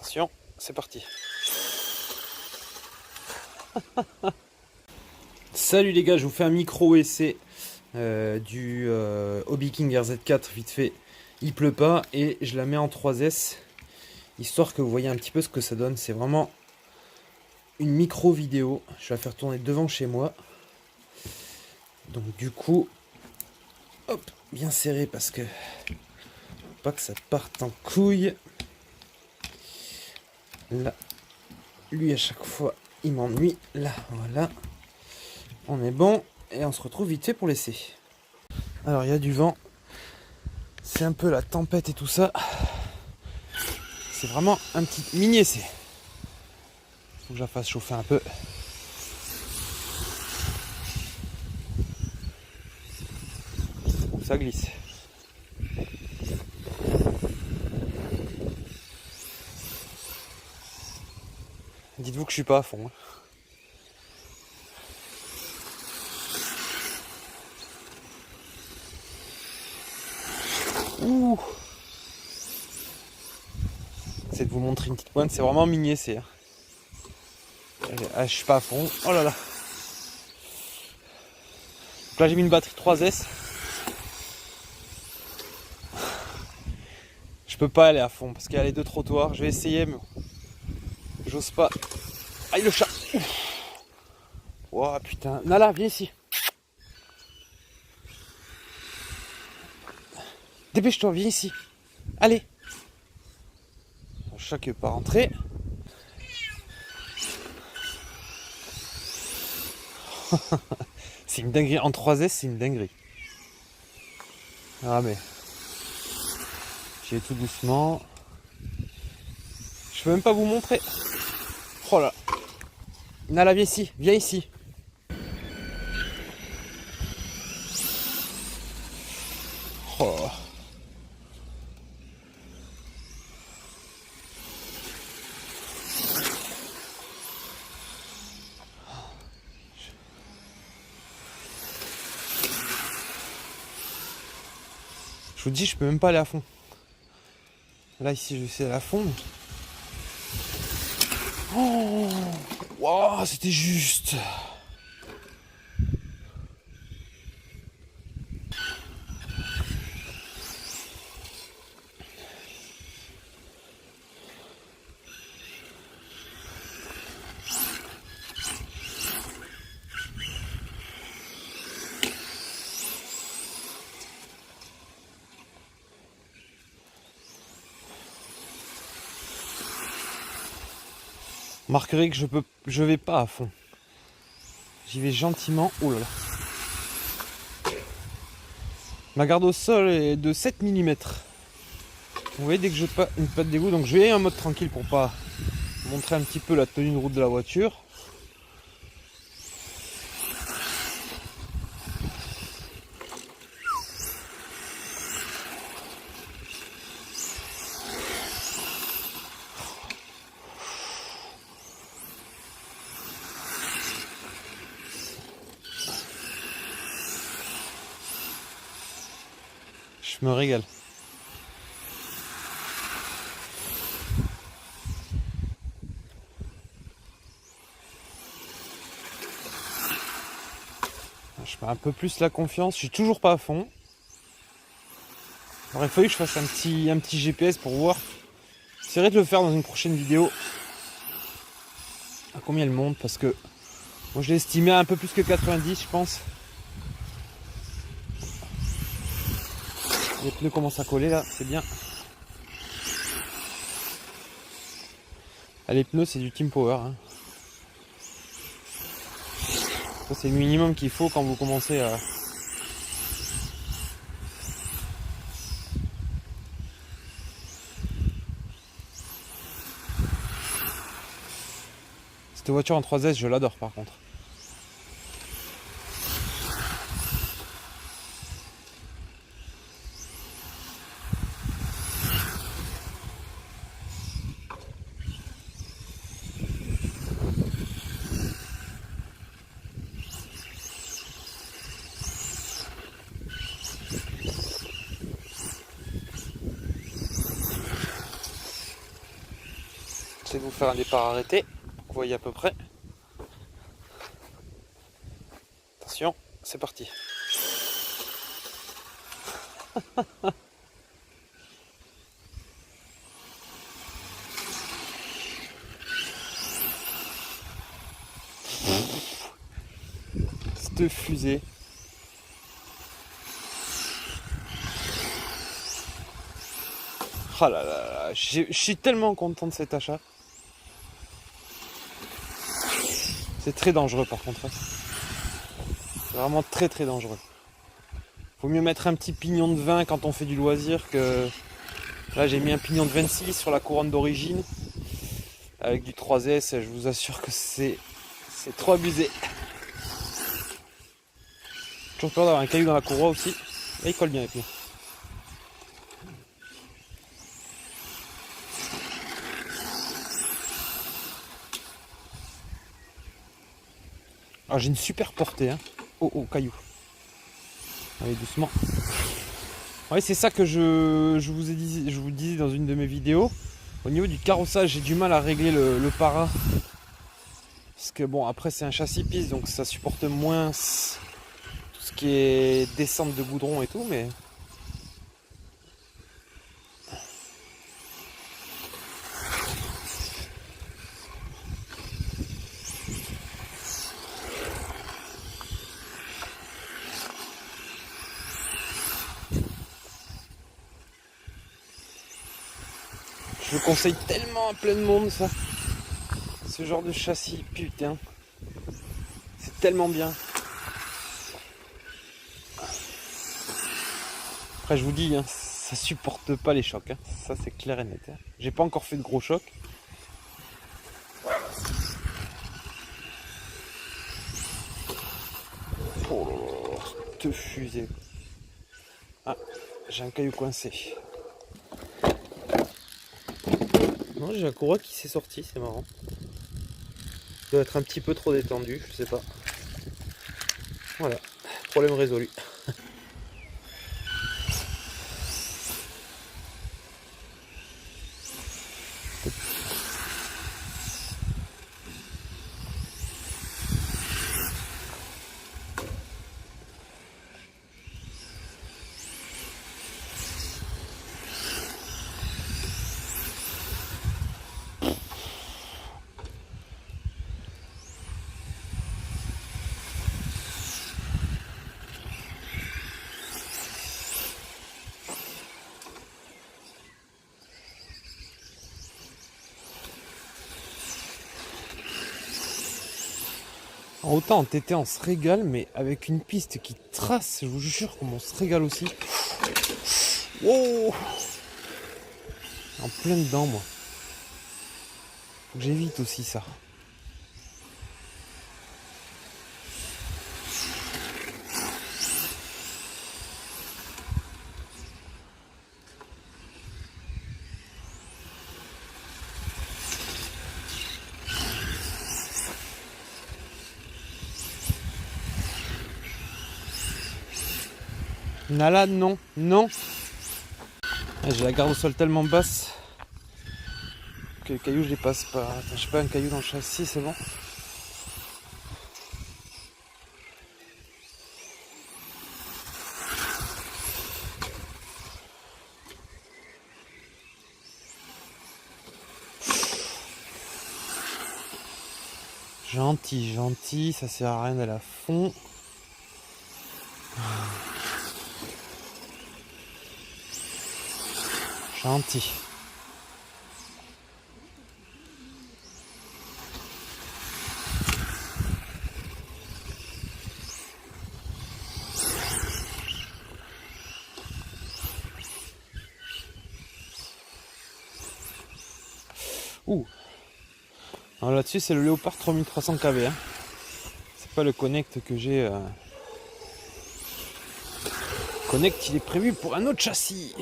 Attention, c'est parti. Salut les gars, je vous fais un micro essai du Hobby King RZ4 vite fait. Il pleut pas et je la mets en 3S histoire que vous voyez un petit peu ce que ça donne. C'est vraiment une micro vidéo. Je vais la faire tourner devant chez moi. Donc du coup, hop, bien serré parce que pas que ça parte en couille. Là, lui à chaque fois il m'ennuie. Là, voilà. On est bon et on se retrouve vite fait pour l'essai. Alors il y a du vent. C'est un peu la tempête et tout ça. C'est vraiment un petit mini essai. Faut que je la fasse chauffer un peu. Ça glisse. Dites-vous que je suis pas à fond. Ouh. C'est de vous montrer une petite pointe, c'est vraiment mini essai. Ah, je suis pas à fond. Oh là là. Donc là j'ai mis une batterie 3S. Je peux pas aller à fond parce qu'il y a les deux trottoirs. Je vais essayer mais j'ose pas. Aïe le chat. Oh putain. Nala, viens ici. Dépêche-toi, viens ici. Allez. Le chat qui veut pas rentrer. C'est une dinguerie. En 3S, c'est une dinguerie. Ah mais... J'y vais tout doucement. Je peux même pas vous montrer. Oh là. Nala, viens ici. Viens ici. Oh. Je vous dis, je peux même pas aller à fond. Là, ici, je vais essayer à fond. Oh, wow, c'était juste. Remarquerez que je vais pas à fond. J'y vais gentiment. Oh là là. Ma garde au sol est de 7 mm. Vous voyez, dès que je pas une patte d'égout, donc je vais en mode tranquille pour pas montrer un petit peu la tenue de route de la voiture. Je me régale. Je mets un peu plus la confiance. Je suis toujours pas à fond. Il aurait fallu que je fasse un petit GPS pour voir. J'essaierai de le faire dans une prochaine vidéo. À combien elle monte parce que moi je l'ai estimé à un peu plus que 90 je pense. Les pneus commencent à coller là, c'est bien. Ah, les pneus c'est du Team Power. Hein. Ça c'est le minimum qu'il faut quand vous commencez à... Cette voiture en 3S je l'adore par contre. J'essaie de vous faire un départ arrêté. Vous voyez à peu près. Attention, c'est parti. Cette fusée. Oh là là là, je suis tellement content de cet achat. C'est très dangereux par contre. C'est vraiment très très dangereux. Faut mieux mettre un petit pignon de 20 quand on fait du loisir que... Là j'ai mis un pignon de 26 sur la couronne d'origine. Avec du 3S, je vous assure que c'est trop abusé. Toujours peur d'avoir un caillou dans la courroie aussi. Et il colle bien avec nous. Alors j'ai une super portée. Hein. Oh oh, caillou. Allez, doucement. Ouais, c'est ça que je vous disais dans une de mes vidéos. Au niveau du carrossage, j'ai du mal à régler le para. Parce que bon, après c'est un châssis piste, donc ça supporte moins tout ce qui est descente de goudron et tout, mais... Je le conseille tellement à plein de monde ça. Ce genre de châssis, putain. C'est tellement bien. Après je vous dis, hein, ça supporte pas les chocs. Hein. Ça c'est clair et net. Hein. J'ai pas encore fait de gros chocs. Oh là là, cette fusée. Ah, j'ai un caillou coincé. Non, j'ai un courroie qui s'est sorti, c'est marrant. Il doit être un petit peu trop détendu, je sais pas. Voilà, problème résolu. Autant en TT on se régale, mais avec une piste qui trace, je vous jure qu'on se régale aussi. Wow, en plein dedans moi. Faut que j'évite aussi ça. Nala, non, non. J'ai la garde au sol tellement basse que les cailloux je les passe pas. Attends, j'ai pas un caillou dans le châssis, c'est bon. Gentil, gentil, ça sert à rien d'aller à fond. Gentil. Ouh. Alors là-dessus c'est le Léopard 3300 kV. Hein. C'est pas le Connect que j'ai. Connect il est prévu pour un autre châssis.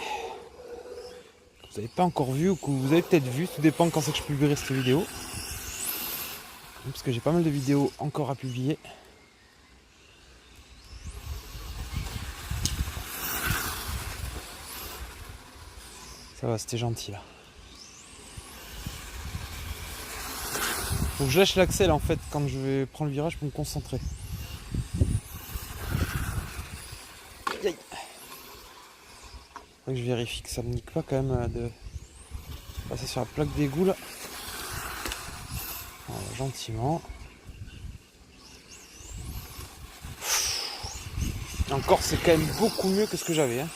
Vous n'avez pas encore vu ou que vous avez peut-être vu, tout dépend quand c'est que je publierai cette vidéo. Parce que j'ai pas mal de vidéos encore à publier. Ça va, c'était gentil là. Faut que je lâche l'accel en fait quand je vais prendre le virage pour me concentrer. Aïe. Faut que je vérifie que ça me nique pas quand même de passer sur la plaque d'égout là. Voilà, gentiment. Encore c'est quand même beaucoup mieux que ce que j'avais. Hein.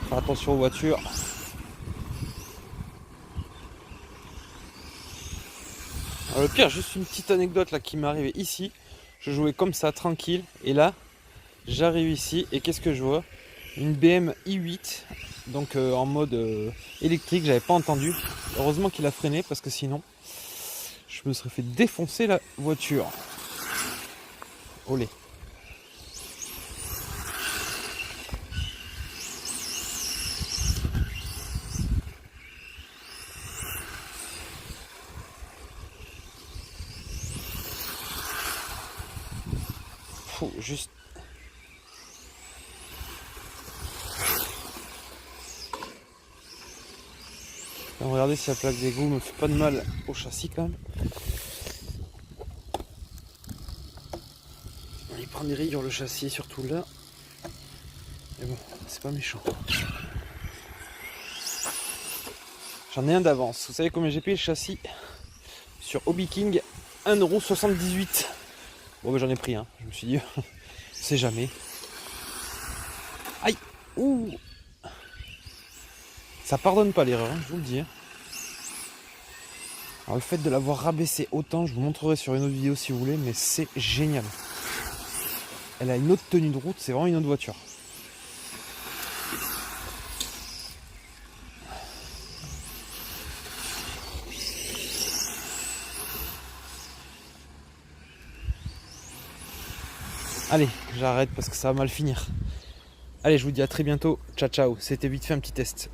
Faire attention aux voitures. Alors, le pire, juste une petite anecdote là qui m'est arrivée ici. Je jouais comme ça, tranquille. Et là, j'arrive ici et qu'est-ce que je vois? Une BM i8, donc en mode électrique, j'avais pas entendu. Heureusement qu'il a freiné parce que sinon, je me serais fait défoncer la voiture. Olé. Faut juste... Regardez si la plaque d'égout me fait pas de mal au châssis quand même. Il prend des rayures le châssis, surtout là. Mais bon, c'est pas méchant. J'en ai un d'avance. Vous savez combien j'ai payé le châssis sur Hobby King? 1,78 €. Bon ben j'en ai pris un. Je me suis dit, c'est jamais. Aïe. Ouh. Ça pardonne pas l'erreur, hein, je vous le dis. Alors le fait de l'avoir rabaissé autant, je vous montrerai sur une autre vidéo si vous voulez, mais c'est génial. Elle a une autre tenue de route, c'est vraiment une autre voiture. Allez, j'arrête parce que ça va mal finir. Allez, je vous dis à très bientôt. Ciao, ciao. C'était vite fait un petit test.